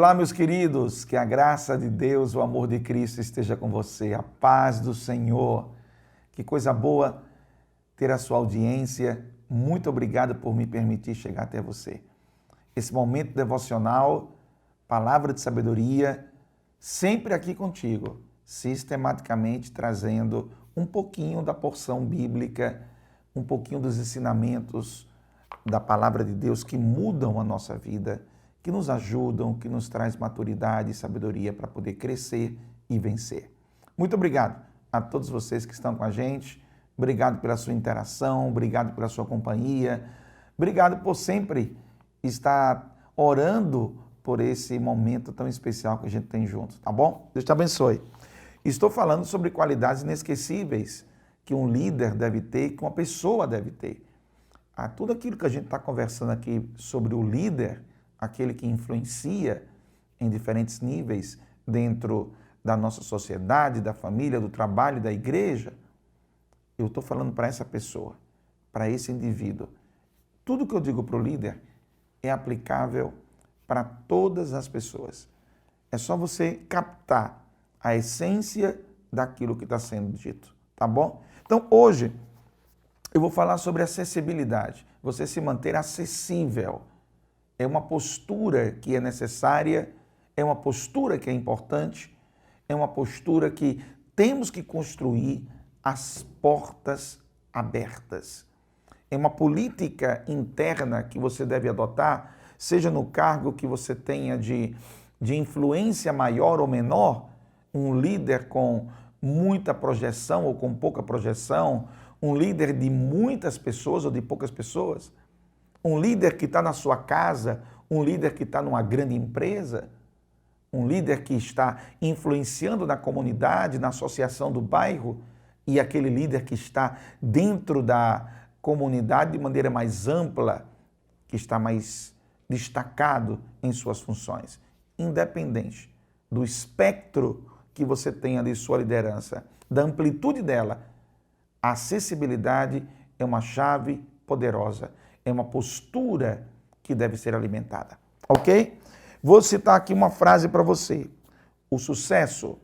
Olá, meus queridos, que a graça de Deus, o amor de Cristo esteja com você, a paz do Senhor. Que coisa boa ter a sua audiência. Muito obrigado por me permitir chegar até você. Esse momento devocional, palavra de sabedoria, sempre aqui contigo, sistematicamente trazendo um pouquinho da porção bíblica, um pouquinho dos ensinamentos da palavra de Deus que mudam a nossa vida, que nos ajudam, que nos traz maturidade e sabedoria para poder crescer e vencer. Muito obrigado a todos vocês que estão com a gente. Obrigado pela sua interação, obrigado pela sua companhia. Obrigado por sempre estar orando por esse momento tão especial que a gente tem junto, tá bom? Deus te abençoe. Estou falando sobre qualidades inesquecíveis que um líder deve ter, que uma pessoa deve ter. Tudo aquilo que a gente está conversando aqui sobre o líder, aquele que influencia em diferentes níveis dentro da nossa sociedade, da família, do trabalho, da igreja, eu estou falando para essa pessoa, para esse indivíduo. Tudo que eu digo para o líder é aplicável para todas as pessoas. É só você captar a essência daquilo que está sendo dito, tá bom? Então, hoje, eu vou falar sobre acessibilidade. Você se manter acessível. É uma postura que é necessária, é uma postura que é importante, é uma postura que temos que construir as portas abertas. É uma política interna que você deve adotar, seja no cargo que você tenha de influência maior ou menor, um líder com muita projeção ou com pouca projeção, um líder de muitas pessoas ou de poucas pessoas, um líder que está na sua casa, um líder que está numa grande empresa, um líder que está influenciando na comunidade, na associação do bairro, e aquele líder que está dentro da comunidade de maneira mais ampla, que está mais destacado em suas funções. Independente do espectro que você tenha de sua liderança, da amplitude dela, a acessibilidade é uma chave poderosa. É uma postura que deve ser alimentada, ok? Vou citar aqui uma frase para você. O sucesso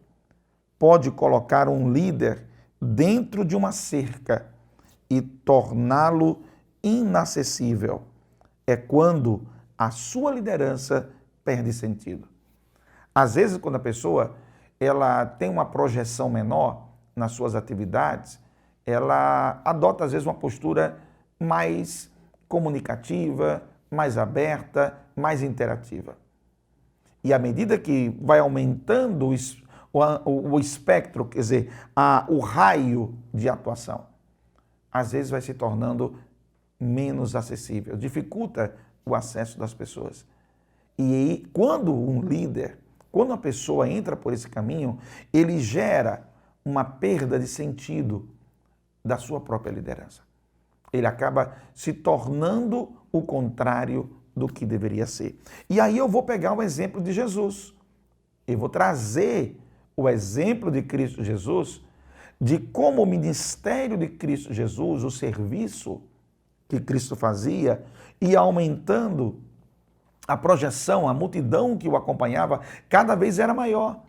pode colocar um líder dentro de uma cerca e torná-lo inacessível. É quando a sua liderança perde sentido. Às vezes, quando a pessoa ela tem uma projeção menor nas suas atividades, ela adota, às vezes, uma postura mais comunicativa, mais aberta, mais interativa. E à medida que vai aumentando o espectro, quer dizer, o raio de atuação, às vezes vai se tornando menos acessível, dificulta o acesso das pessoas. E aí, quando um líder, quando uma pessoa entra por esse caminho, ele gera uma perda de sentido da sua própria liderança. Ele acaba se tornando o contrário do que deveria ser. E aí eu vou pegar o exemplo de Jesus. Eu vou trazer o exemplo de Cristo Jesus, de como o ministério de Cristo Jesus, o serviço que Cristo fazia, ia aumentando a projeção, a multidão que o acompanhava, cada vez era maior.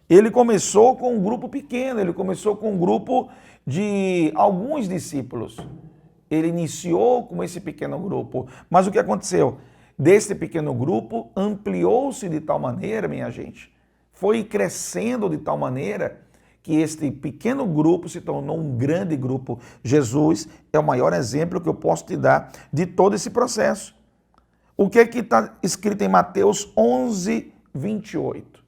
Ele começou com um grupo pequeno, ele começou com um grupo de alguns discípulos. Ele iniciou com esse pequeno grupo, mas o que aconteceu? Desse pequeno grupo ampliou-se de tal maneira, minha gente, foi crescendo de tal maneira que este pequeno grupo se tornou um grande grupo. Jesus é o maior exemplo que eu posso te dar de todo esse processo. O que é que está escrito em Mateus 11, 28?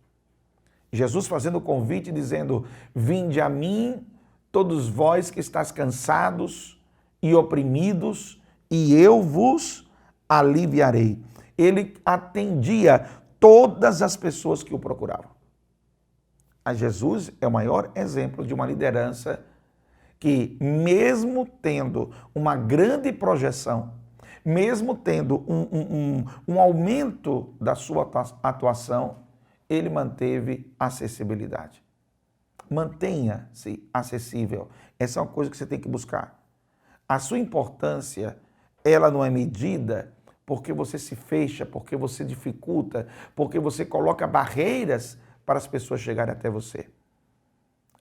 Jesus fazendo o convite, dizendo: vinde a mim, todos vós que estáis cansados e oprimidos, e eu vos aliviarei. Ele atendia todas as pessoas que o procuravam. A Jesus é o maior exemplo de uma liderança que, mesmo tendo uma grande projeção, mesmo tendo um aumento da sua atuação, ele manteve acessibilidade. Mantenha-se acessível. Essa é uma coisa que você tem que buscar. A sua importância, ela não é medida porque você se fecha, porque você dificulta, porque você coloca barreiras para as pessoas chegarem até você.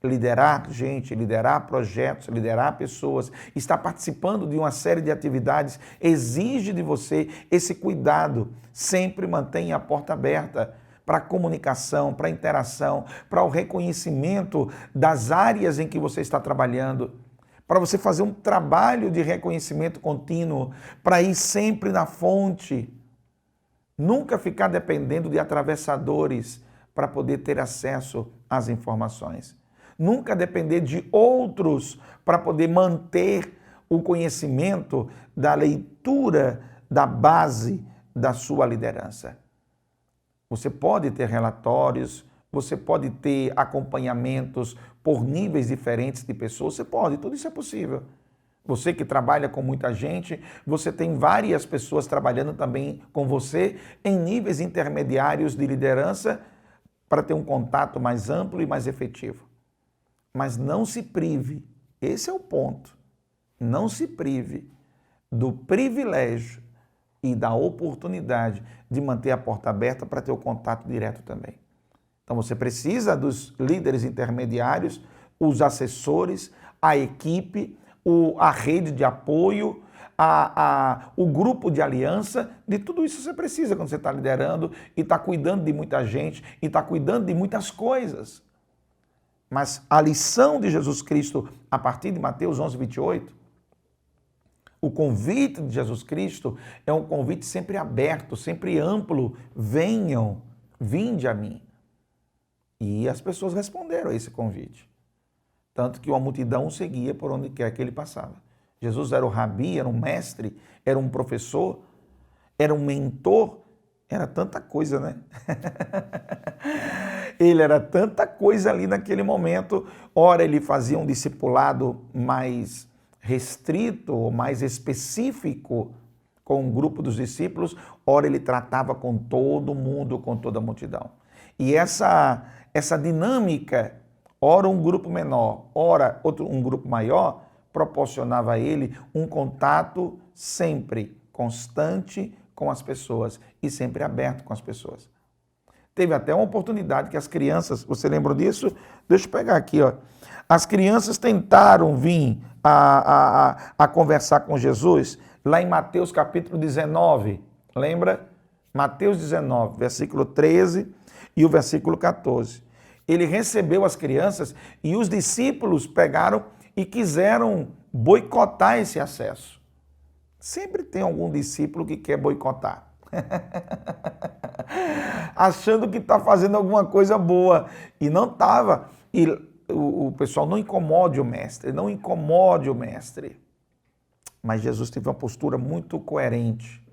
Liderar gente, liderar projetos, liderar pessoas, estar participando de uma série de atividades exige de você esse cuidado. Sempre mantenha a porta aberta para a comunicação, para a interação, para o reconhecimento das áreas em que você está trabalhando, para você fazer um trabalho de reconhecimento contínuo, para ir sempre na fonte. Nunca ficar dependendo de atravessadores para poder ter acesso às informações. Nunca depender de outros para poder manter o conhecimento da leitura da base da sua liderança. Você pode ter relatórios, você pode ter acompanhamentos por níveis diferentes de pessoas, você pode, tudo isso é possível. Você que trabalha com muita gente, você tem várias pessoas trabalhando também com você em níveis intermediários de liderança para ter um contato mais amplo e mais efetivo. Mas não se prive, esse é o ponto, não se prive do privilégio e da oportunidade de manter a porta aberta para ter o contato direto também. Então você precisa dos líderes intermediários, os assessores, a equipe, a rede de apoio, o grupo de aliança, de tudo isso você precisa quando você está liderando e está cuidando de muita gente e está cuidando de muitas coisas. Mas a lição de Jesus Cristo, a partir de Mateus 11, 28, o convite de Jesus Cristo é um convite sempre aberto, sempre amplo. Venham, vinde a mim. E as pessoas responderam a esse convite. Tanto que uma multidão o seguia por onde quer que ele passava. Jesus era o rabi, era um mestre, era um professor, era um mentor, era tanta coisa, né? Ele era tanta coisa ali naquele momento. Ora, ele fazia um discipulado mais restrito, ou mais específico com um grupo dos discípulos. Ora, ele tratava com todo mundo, com toda a multidão. E essa dinâmica, ora um grupo menor, ora um grupo maior, proporcionava a ele um contato sempre constante com as pessoas e sempre aberto com as pessoas. Teve até uma oportunidade que as crianças, você lembra disso? Deixa eu pegar aqui, ó. As crianças tentaram vir a conversar com Jesus lá em Mateus capítulo 19, lembra? Mateus 19, versículo 13 e o versículo 14. Ele recebeu as crianças e os discípulos pegaram e quiseram boicotar esse acesso. Sempre tem algum discípulo que quer boicotar. Achando que está fazendo alguma coisa boa e não estava. E o pessoal não incomode o mestre, não incomode o mestre. Mas Jesus teve uma postura muito coerente,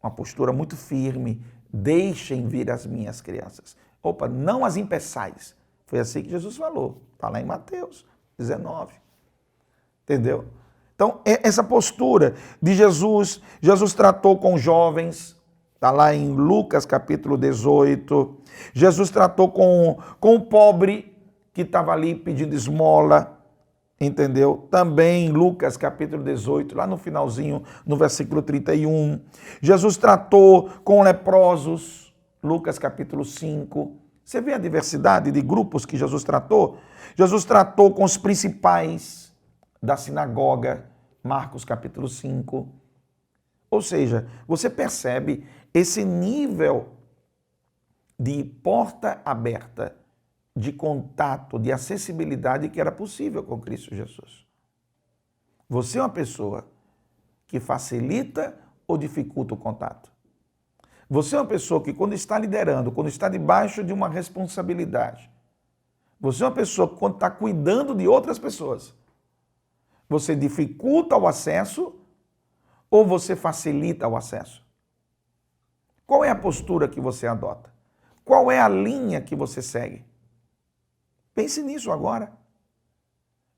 uma postura muito firme. Deixem vir as minhas crianças. Opa, não as impeçais. Foi assim que Jesus falou. Está lá em Mateus 19. Entendeu? Então, essa postura de Jesus, Jesus tratou com jovens, está lá em Lucas capítulo 18. Jesus tratou com o pobre que estava ali pedindo esmola, entendeu? Também Lucas capítulo 18, lá no finalzinho, no versículo 31. Jesus tratou com leprosos, Lucas capítulo 5. Você vê a diversidade de grupos que Jesus tratou? Jesus tratou com os principais da sinagoga, Marcos capítulo 5. Ou seja, você percebe esse nível de porta aberta, de contato, de acessibilidade que era possível com Cristo Jesus. Você é uma pessoa que facilita ou dificulta o contato? Você é uma pessoa que quando está liderando, quando está debaixo de uma responsabilidade, você é uma pessoa que quando está cuidando de outras pessoas, você dificulta o acesso ou você facilita o acesso? Qual é a postura que você adota? Qual é a linha que você segue? Pense nisso agora.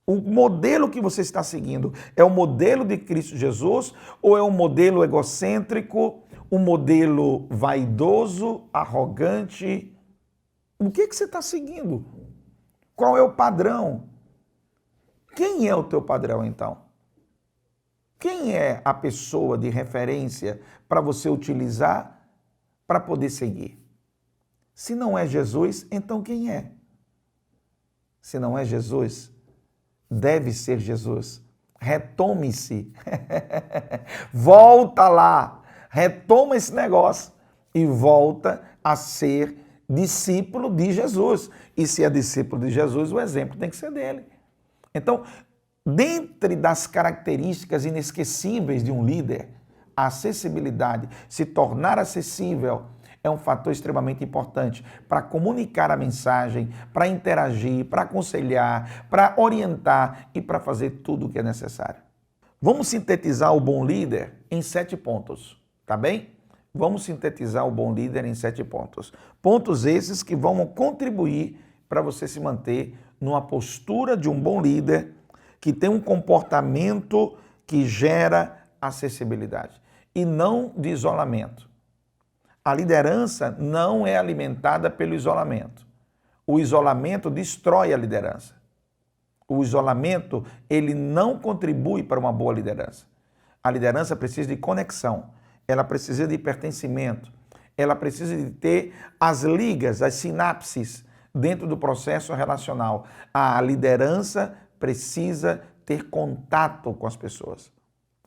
O modelo que você está seguindo é o modelo de Cristo Jesus ou é um modelo egocêntrico, um modelo vaidoso, arrogante? O que você está seguindo? Qual é o padrão? Quem é o teu padrão, então? quem é a pessoa de referência para você utilizar para poder seguir? Se não é Jesus, então quem é? Se não é Jesus, deve ser Jesus. Retome-se. Volta lá. Retoma esse negócio e volta a ser discípulo de Jesus. E se é discípulo de Jesus, o exemplo tem que ser dele. Então, dentre das características inesquecíveis de um líder, a acessibilidade, se tornar acessível, é um fator extremamente importante para comunicar a mensagem, para interagir, para aconselhar, para orientar e para fazer tudo o que é necessário. Vamos sintetizar o bom líder em 7 pontos, tá bem? Vamos sintetizar o bom líder em 7 pontos. Pontos esses que vão contribuir para você se manter numa postura de um bom líder que tem um comportamento que gera acessibilidade e não de isolamento. A liderança não é alimentada pelo isolamento. O isolamento destrói a liderança. O isolamento, ele não contribui para uma boa liderança. A liderança precisa de conexão, ela precisa de pertencimento, ela precisa de ter as ligas, as sinapses dentro do processo relacional. A liderança precisa ter contato com as pessoas,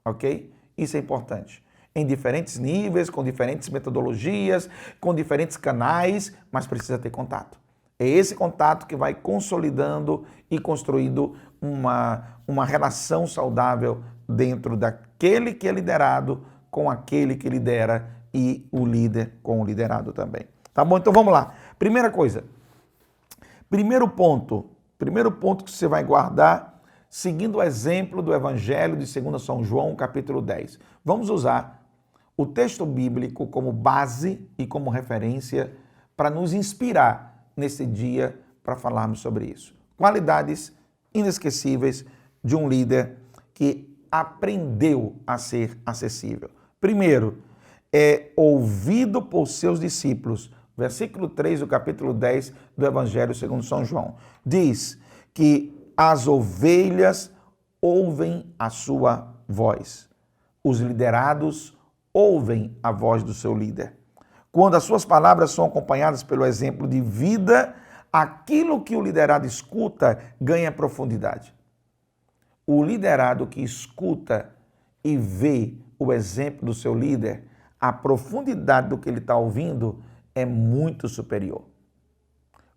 ok? Isso é importante. Em diferentes níveis, com diferentes metodologias, com diferentes canais, mas precisa ter contato. É esse contato que vai consolidando e construindo uma relação saudável dentro daquele que é liderado com aquele que lidera e o líder com o liderado também. Tá bom? Então vamos lá. Primeira coisa. Primeiro ponto que você vai guardar, seguindo o exemplo do Evangelho de 2 São João, capítulo 10. Vamos usar o texto bíblico como base e como referência para nos inspirar nesse dia para falarmos sobre isso. Qualidades inesquecíveis de um líder que aprendeu a ser acessível. Primeiro, é ouvido por seus discípulos. Versículo 3 do capítulo 10 do Evangelho segundo São João. Diz que as ovelhas ouvem a sua voz. Os liderados ouvem a voz do seu líder. Quando as suas palavras são acompanhadas pelo exemplo de vida, aquilo que o liderado escuta ganha profundidade. O liderado que escuta e vê o exemplo do seu líder, a profundidade do que ele está ouvindo é muito superior.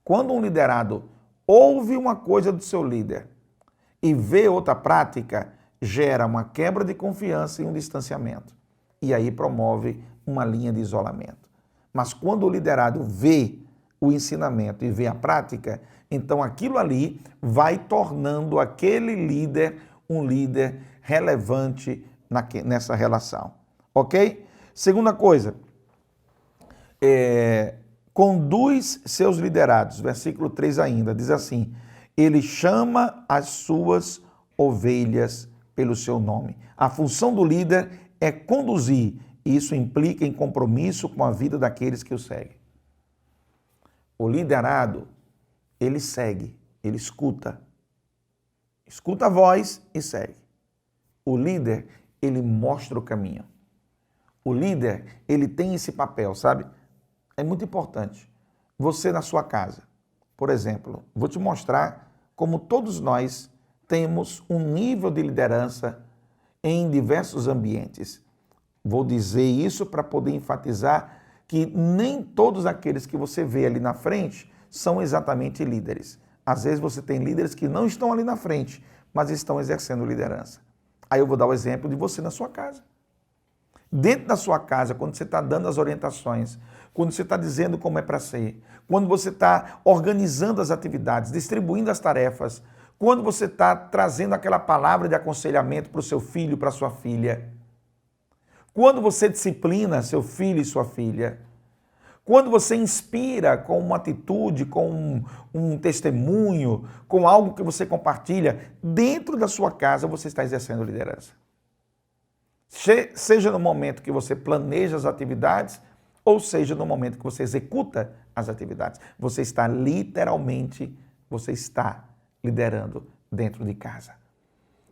Quando um liderado ouve uma coisa do seu líder e vê outra prática, gera uma quebra de confiança e um distanciamento. E aí promove uma linha de isolamento. Mas quando o liderado vê o ensinamento e vê a prática, então aquilo ali vai tornando aquele líder um líder relevante nessa relação. Ok? Segunda coisa, conduz seus liderados. Versículo 3 ainda, diz assim, ele chama as suas ovelhas pelo seu nome. A função do líder é conduzir, e isso implica em compromisso com a vida daqueles que o seguem. O liderado, ele segue, ele escuta a voz e segue. O líder, ele mostra o caminho. O líder, ele tem esse papel, sabe? É muito importante. Você na sua casa, por exemplo, vou te mostrar como todos nós temos um nível de liderança em diversos ambientes. Vou dizer isso para poder enfatizar que nem todos aqueles que você vê ali na frente são exatamente líderes. Às vezes você tem líderes que não estão ali na frente, mas estão exercendo liderança. Aí eu vou dar o exemplo de você na sua casa. Dentro da sua casa, quando você está dando as orientações, quando você está dizendo como é para ser, quando você está organizando as atividades, distribuindo as tarefas, quando você está trazendo aquela palavra de aconselhamento para o seu filho, para a sua filha, quando você disciplina seu filho e sua filha, quando você inspira com uma atitude, com um testemunho, com algo que você compartilha, dentro da sua casa você está exercendo liderança. Seja no momento que você planeja as atividades, ou seja no momento que você executa as atividades. Você está literalmente, você está liderando dentro de casa.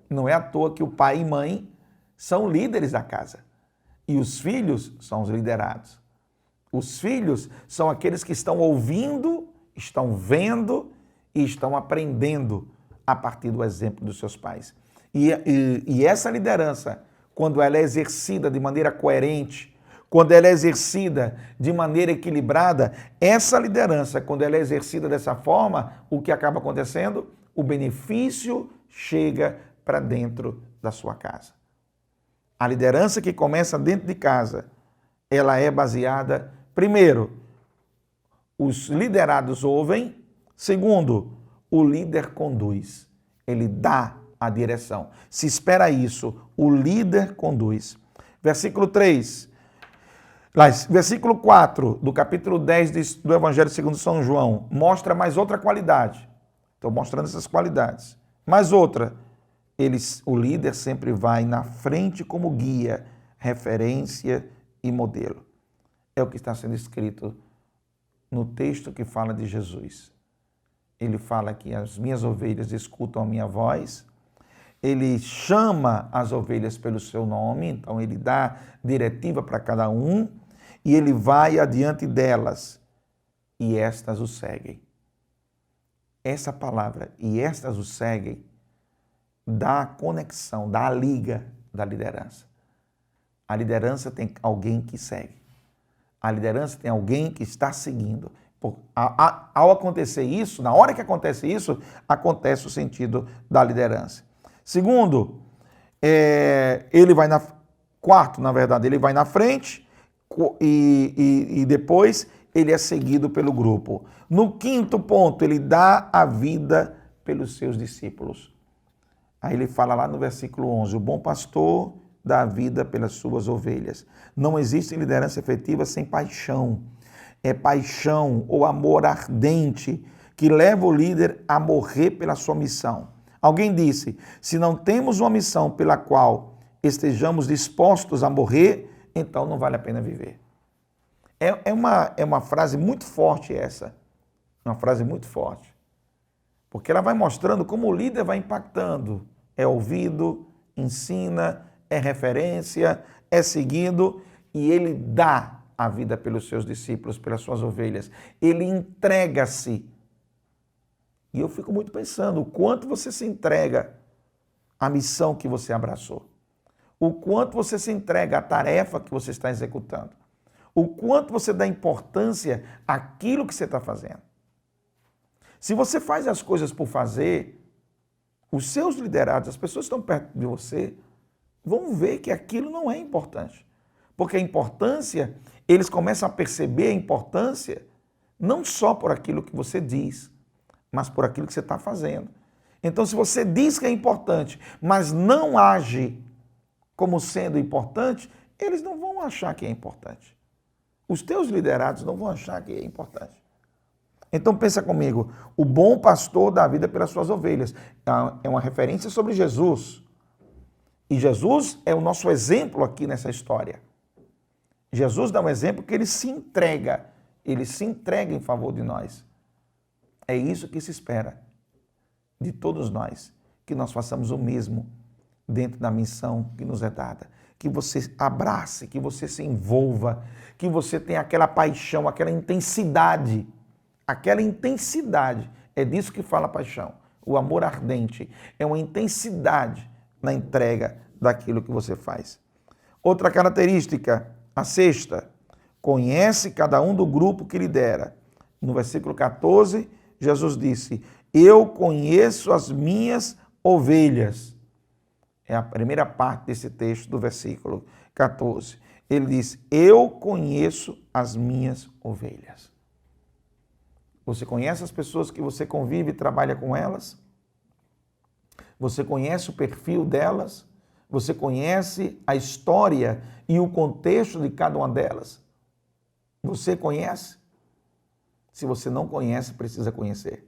Não é à toa que o pai e mãe são líderes da casa. E os filhos são os liderados. Os filhos são aqueles que estão ouvindo, estão vendo e estão aprendendo a partir do exemplo dos seus pais. E essa liderança, quando ela é exercida de maneira coerente, quando ela é exercida de maneira equilibrada, essa liderança, quando ela é exercida dessa forma, o que acaba acontecendo? O benefício chega para dentro da sua casa. A liderança que começa dentro de casa, ela é baseada, primeiro, os liderados ouvem, segundo, o líder conduz, ele dá a direção. Se espera isso, o líder conduz. Versículo 3, versículo 4 do capítulo 10 do Evangelho segundo São João, mostra mais outra qualidade. Estou mostrando essas qualidades. Mais outra, o líder sempre vai na frente como guia, referência e modelo. É o que está sendo escrito no texto que fala de Jesus. Ele fala que as minhas ovelhas escutam a minha voz, ele chama as ovelhas pelo seu nome, então ele dá diretiva para cada um e ele vai adiante delas e estas o seguem. Essa palavra, e estas o seguem, dá a conexão, dá a liga da liderança. A liderança tem alguém que segue. A liderança tem alguém que está seguindo. Ao acontecer isso, na hora que acontece isso, acontece o sentido da liderança. Segundo, quarto, na verdade, ele vai na frente e depois ele é seguido pelo grupo. No quinto ponto, ele dá a vida pelos seus discípulos. Aí ele fala lá no versículo 11, o bom pastor dá a vida pelas suas ovelhas. Não existe liderança efetiva sem paixão. É paixão ou amor ardente que leva o líder a morrer pela sua missão. Alguém disse, se não temos uma missão pela qual estejamos dispostos a morrer, então não vale a pena viver. É uma frase muito forte essa. Uma frase muito forte. Porque ela vai mostrando como o líder vai impactando. É ouvido, ensina, é referência, é seguido e ele dá a vida pelos seus discípulos, pelas suas ovelhas. Ele entrega-se. E eu fico muito pensando o quanto você se entrega à missão que você abraçou. O quanto você se entrega à tarefa que você está executando. O quanto você dá importância àquilo que você está fazendo. Se você faz as coisas por fazer, os seus liderados, as pessoas que estão perto de você, vão ver que aquilo não é importante. Porque a importância, eles começam a perceber a importância não só por aquilo que você diz, mas por aquilo que você está fazendo. Então, se você diz que é importante, mas não age como sendo importante, eles não vão achar que é importante. Os teus liderados não vão achar que é importante. Então pensa comigo, o bom pastor dá a vida pelas suas ovelhas. É uma referência sobre Jesus. E Jesus é o nosso exemplo aqui nessa história. Jesus dá um exemplo que ele se entrega em favor de nós. É isso que se espera de todos nós, que nós façamos o mesmo dentro da missão que nos é dada. Que você abrace, que você se envolva, que você tenha aquela paixão, aquela intensidade. Aquela intensidade, é disso que fala a paixão. O amor ardente é uma intensidade na entrega daquilo que você faz. Outra característica, a sexta, conhece cada um do grupo que lidera. No versículo 14, Jesus disse, eu conheço as minhas ovelhas. É a primeira parte desse texto do versículo 14. Ele diz, eu conheço as minhas ovelhas. Você conhece as pessoas que você convive e trabalha com elas? Você conhece o perfil delas? Você conhece a história e o contexto de cada uma delas? Você conhece? Se você não conhece, precisa conhecer.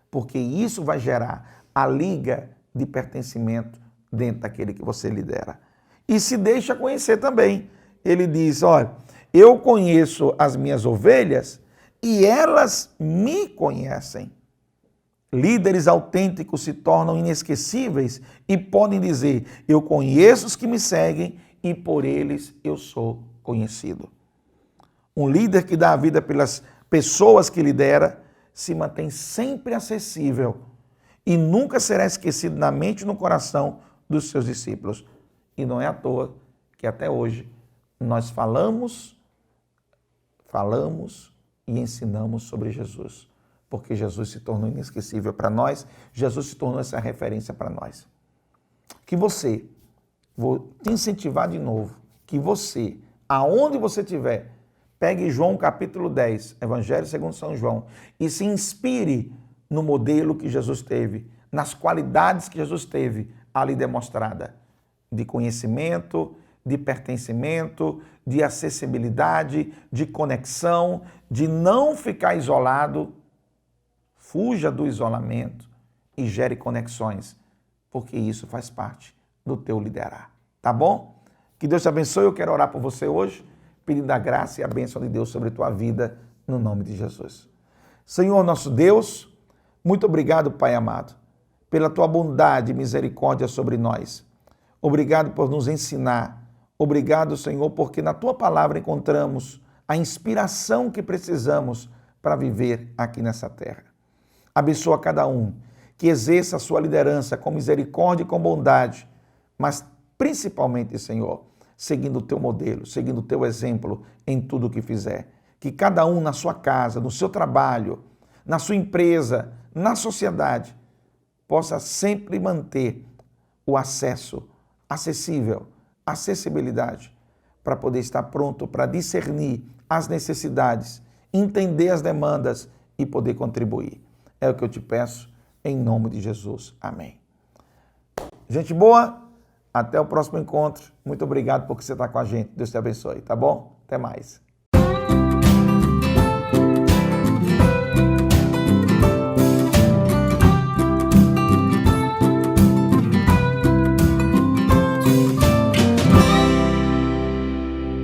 Porque isso vai gerar a liga de pertencimento dentro daquele que você lidera. E se deixa conhecer também. Ele diz, olha, eu conheço as minhas ovelhas e elas me conhecem. Líderes autênticos se tornam inesquecíveis e podem dizer: eu conheço os que me seguem e por eles eu sou conhecido. Um líder que dá a vida pelas pessoas que lidera se mantém sempre acessível e nunca será esquecido na mente e no coração dos seus discípulos. E não é à toa que até hoje nós falamos e ensinamos sobre Jesus, porque Jesus se tornou inesquecível para nós, Jesus se tornou essa referência para nós. Que você, vou te incentivar de novo, que você, aonde você estiver, pegue João capítulo 10, Evangelho segundo São João, e se inspire no modelo que Jesus teve, nas qualidades que Jesus teve ali demonstrada, de conhecimento, de pertencimento, de acessibilidade, de conexão, de não ficar isolado. Fuja do isolamento e gere conexões, porque isso faz parte do teu liderar. Tá bom? Que Deus te abençoe. Eu quero orar por você hoje, pedindo a graça e a bênção de Deus sobre a tua vida, no nome de Jesus. Senhor, nosso Deus, muito obrigado, Pai amado, pela tua bondade e misericórdia sobre nós. Obrigado por nos ensinar. Obrigado, Senhor, porque na tua palavra encontramos a inspiração que precisamos para viver aqui nessa terra. Abençoa cada um que exerça a sua liderança com misericórdia e com bondade, mas principalmente, Senhor, seguindo o teu modelo, seguindo o teu exemplo em tudo o que fizer. Que cada um na sua casa, no seu trabalho, na sua empresa, na sociedade, possa sempre manter o acesso acessível, acessibilidade, para poder estar pronto para discernir as necessidades, entender as demandas e poder contribuir. É o que eu te peço, em nome de Jesus. Amém. Gente boa, até o próximo encontro. Muito obrigado por você estar com a gente. Deus te abençoe, tá bom? Até mais.